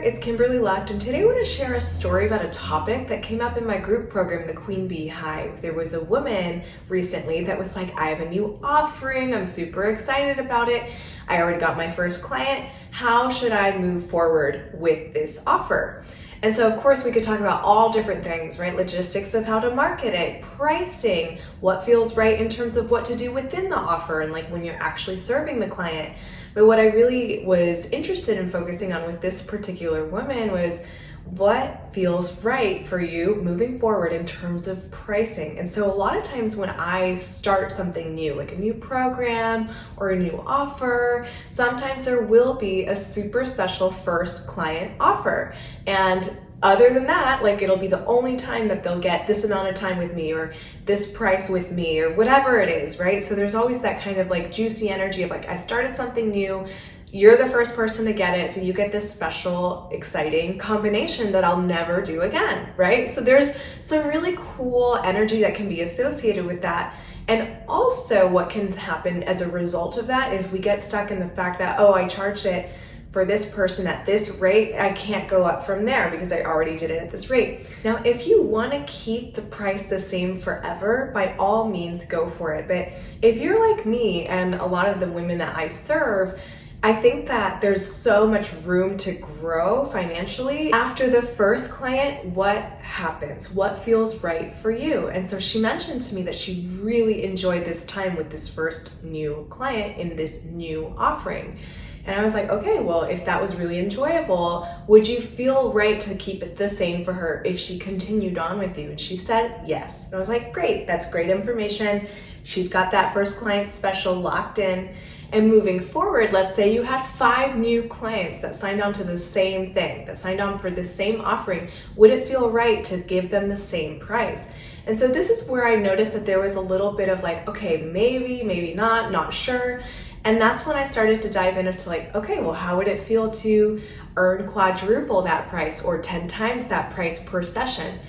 it's Kimberly Lucht, and today I want to share a story about a topic that came up in my group program, the Queen Bee Hive. There was a woman recently that was like, I have a new offering, I'm super excited about it, I already got my first client, how should I move forward with this offer? And so of course we could talk about all different things, right? Logistics of how to market it, pricing, what feels right in terms of what to do within the offer and like when you're actually serving the client. But what I really was interested in focusing on with this particular woman was what feels right for you moving forward in terms of pricing. And so a lot of times when I start something new, like a new program or a new offer, sometimes there will be a super special first client offer. And other than that, like it'll be the only time that they'll get this amount of time with me or this price with me or whatever it is, right? So there's always that kind of like juicy energy of like, I started something new, you're the first person to get it, so you get this special, exciting combination that I'll never do again, right? So there's some really cool energy that can be associated with that. And also what can happen as a result of that is we get stuck in the fact that, oh, I charged it for this person at this rate, I can't go up from there because I already did it at this rate. Now, if you want to keep the price the same forever, by all means go for it. But if you're like me and a lot of the women that I serve, I think that there's so much room to grow financially. After the first client, what happens? What feels right for you? And so she mentioned to me that she really enjoyed this time with this first new client in this new offering. And I was like, okay, well, if that was really enjoyable, would you feel right to keep it the same for her if she continued on with you? And she said yes. And I was like, great, that's great information. She's got that first client special locked in. And moving forward, let's say you had 5 new clients that signed on to the same thing, that signed on for the same offering. Would it feel right to give them the same price? And so this is where I noticed that there was a little bit of like, okay, maybe not sure. And that's when I started to dive into like, okay, well, how would it feel to earn quadruple that price or 10 times that price per session?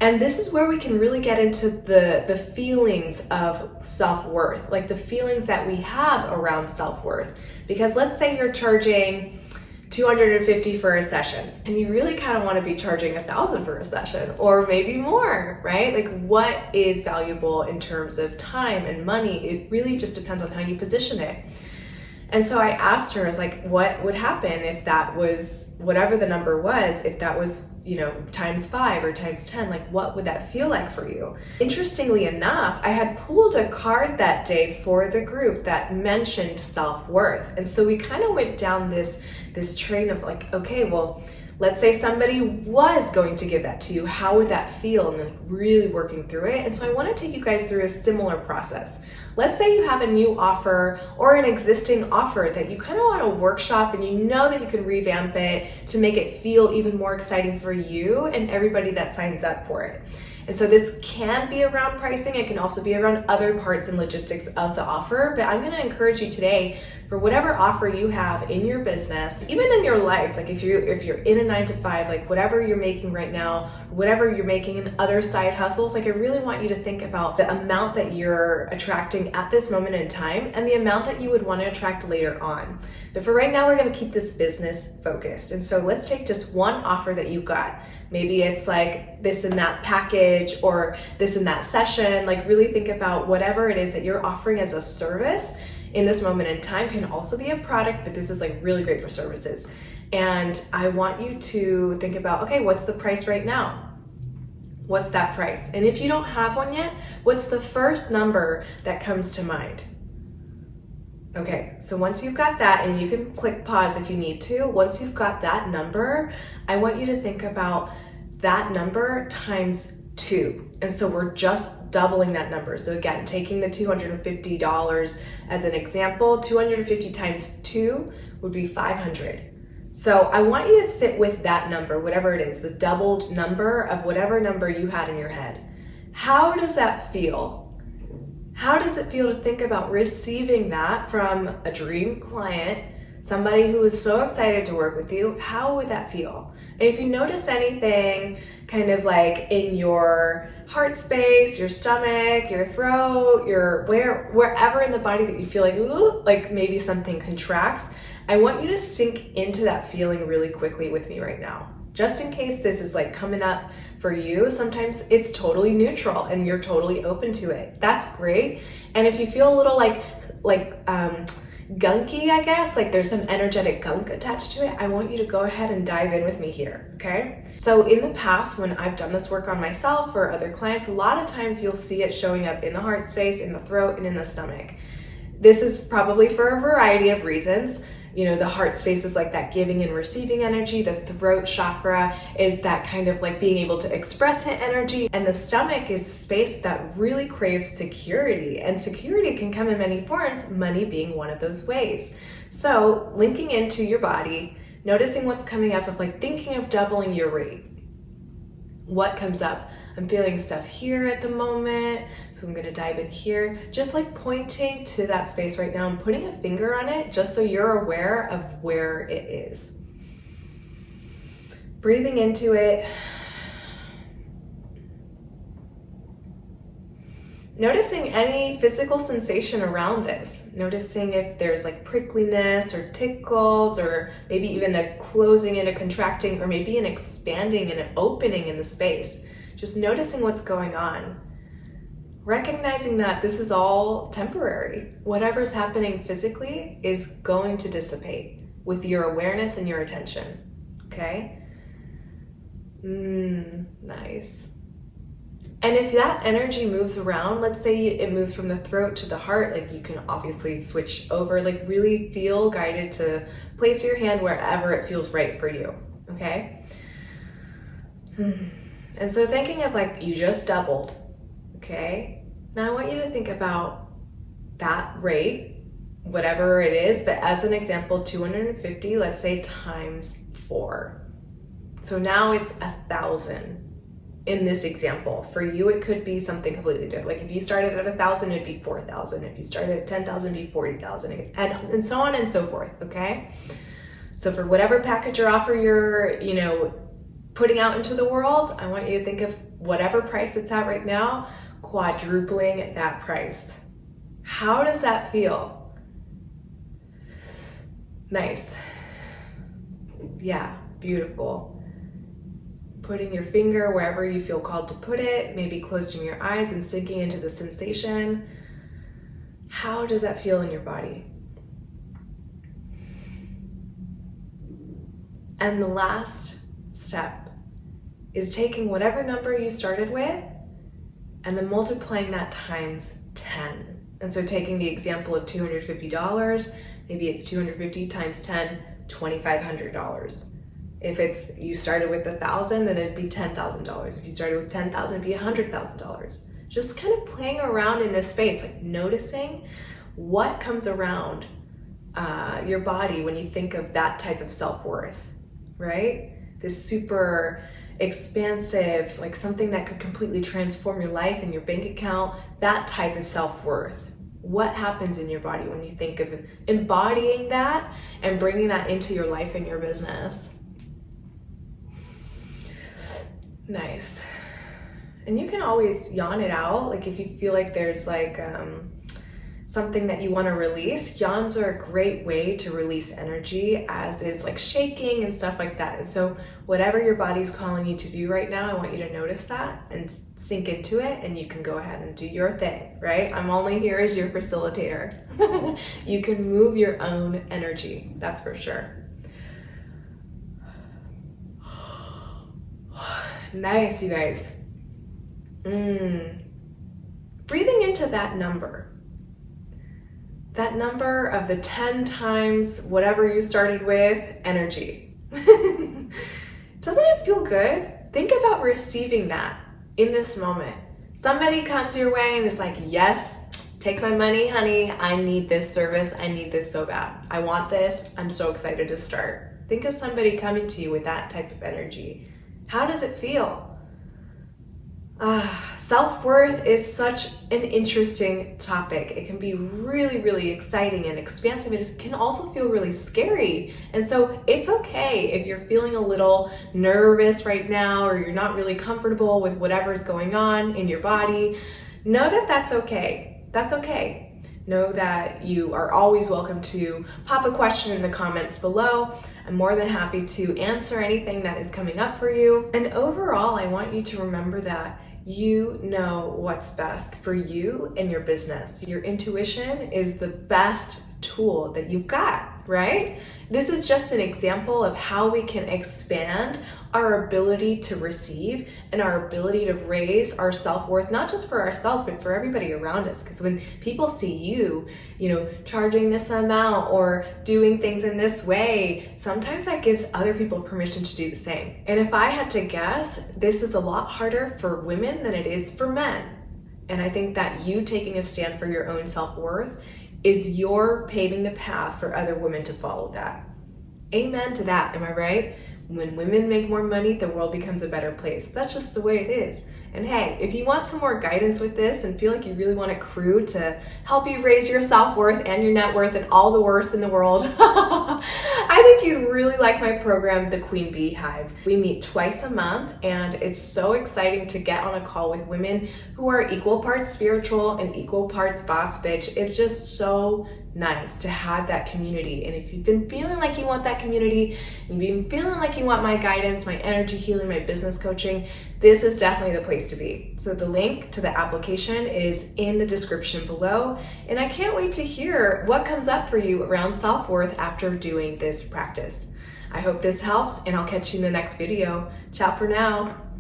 And this is where we can really get into the feelings of self-worth, like the feelings that we have around self-worth. Because let's say you're charging $250 for a session and you really kind of want to be charging $1,000 for a session or maybe more, right? Like what is valuable in terms of time and money? It really just depends on how you position it. And so I asked her, I was like, what would happen if that was, whatever the number was, if that was, times 5 or times 10, like what would that feel like for you? Interestingly enough, I had pulled a card that day for the group that mentioned self-worth. And so we kind of went down this train of like, okay, well, let's say somebody was going to give that to you, how would that feel? And then like really working through it. And so I want to take you guys through a similar process. Let's say you have a new offer or an existing offer that you kind of want to workshop and you know that you can revamp it to make it feel even more exciting for you and everybody that signs up for it. And so this can be around pricing. It can also be around other parts and logistics of the offer. But I'm going to encourage you today for whatever offer you have in your business, even in your life, like if you're in a 9-to-5, like whatever you're making right now, whatever you're making in other side hustles, like I really want you to think about the amount that you're attracting at this moment in time and the amount that you would want to attract later on. But for right now, we're going to keep this business focused. And so let's take just one offer that you got. Maybe it's like this and that package or this and that session. Like really think about whatever it is that you're offering as a service in this moment in time. Can also be a product, but this is like really great for services. And I want you to think about, okay, what's the price right now? What's that price? And if you don't have one yet, what's the first number that comes to mind? Okay, so once you've got that, and you can click pause if you need to, once you've got that number, I want you to think about that number times 2. And so we're just doubling that number. So again, taking the $250 as an example, 250 times 2 would be 500. So I want you to sit with that number, whatever it is, the doubled number of whatever number you had in your head. How does that feel? How does it feel to think about receiving that from a dream client, somebody who is so excited to work with you? How would that feel? And if you notice anything kind of like in your heart space, your stomach, your throat, wherever in the body that you feel like, ooh, like maybe something contracts, I want you to sink into that feeling really quickly with me right now. Just in case this is like coming up for you, sometimes it's totally neutral and you're totally open to it. That's great. And if you feel a little like gunky, I guess, like there's some energetic gunk attached to it, I want you to go ahead and dive in with me here, okay? So in the past, when I've done this work on myself or other clients, a lot of times you'll see it showing up in the heart space, in the throat, and in the stomach. This is probably for a variety of reasons. You know, the heart space is like that giving and receiving energy. The throat chakra is that kind of like being able to express it energy. And the stomach is a space that really craves security. And security can come in many forms, money being one of those ways. So linking into your body, noticing what's coming up of like thinking of doubling your rate. What comes up? I'm feeling stuff here at the moment, so I'm gonna dive in here. Just like pointing to that space right now and putting a finger on it just so you're aware of where it is. Breathing into it. Noticing any physical sensation around this. Noticing if there's like prickliness or tickles or maybe even a closing and a contracting or maybe an expanding and an opening in the space. Just noticing what's going on. Recognizing that this is all temporary. Whatever's happening physically is going to dissipate with your awareness and your attention. Okay? Nice. And if that energy moves around, let's say it moves from the throat to the heart, like you can obviously switch over, like really feel guided to place your hand wherever it feels right for you. Okay? And so thinking of like you just doubled, okay? Now I want you to think about that rate, whatever it is, but as an example, 250, let's say times 4. So now it's 1,000 in this example. For you, it could be something completely different. Like if you started at 1,000, it'd be 4,000. If you started at 10,000, it'd be 40,000, and so on and so forth, okay? So for whatever package or offer you're, putting out into the world, I want you to think of whatever price it's at right now, quadrupling that price. How does that feel? Nice. Yeah, beautiful. Putting your finger wherever you feel called to put it, maybe closing your eyes and sinking into the sensation. How does that feel in your body? And the last step is taking whatever number you started with and then multiplying that times 10. And so taking the example of $250, maybe it's 250 times 10, $2,500. If it's you started with 1,000, then it'd be $10,000. If you started with 10,000, it'd be $100,000. Just kind of playing around in this space, like noticing what comes around your body when you think of that type of self-worth, right? This super expansive, like something that could completely transform your life and your bank account, that type of self-worth. What happens in your body when you think of embodying that and bringing that into your life and your business? Nice. And you can always yawn it out, like if you feel like there's like something that you want to release. Yawns are a great way to release energy, as is like shaking and stuff like that. And so whatever your body's calling you to do right now, I want you to notice that and sink into it, and you can go ahead and do your thing, right? I'm only here as your facilitator. You can move your own energy, that's for sure. Nice, you guys. Breathing into that number of the 10 times whatever you started with energy. Doesn't it feel good? Think about receiving that in this moment. Somebody comes your way and is like, yes, take my money, honey. I need this service. I need this so bad. I want this. I'm so excited to start. Think of somebody coming to you with that type of energy. How does it feel? Self-worth is such an interesting topic. It can be really, really exciting and expansive. It can also feel really scary. And so it's okay if you're feeling a little nervous right now, or you're not really comfortable with whatever's going on in your body. Know that that's okay. That's okay. know that you are always welcome to pop a question in the comments below. I'm more than happy to answer anything that is coming up for you. And overall, I want you to remember that you know what's best for you and your business. Your intuition is the best tool that you've got, right? This is just an example of how we can expand our ability to receive and our ability to raise our self-worth, not just for ourselves, but for everybody around us. Because when people see you, charging this amount or doing things in this way, sometimes that gives other people permission to do the same. And if I had to guess, this is a lot harder for women than it is for men. And I think that you taking a stand for your own self-worth is you're paving the path for other women to follow that. Amen to that, am I right? When women make more money, the world becomes a better place. That's just the way it is. And hey, if you want some more guidance with this and feel like you really want a crew to help you raise your self-worth and your net worth and all the worst in the world, I think you'd really like my program, The Queen Bee Hive. We meet twice a month, and it's so exciting to get on a call with women who are equal parts spiritual and equal parts boss bitch. It's just so nice to have that community. And if you've been feeling like you want that community, and you've been feeling like you want my guidance, my energy healing, my business coaching, this is definitely the place to be. So the link to the application is in the description below. And I can't wait to hear what comes up for you around self-worth after doing this practice. I hope this helps, and I'll catch you in the next video. Ciao for now.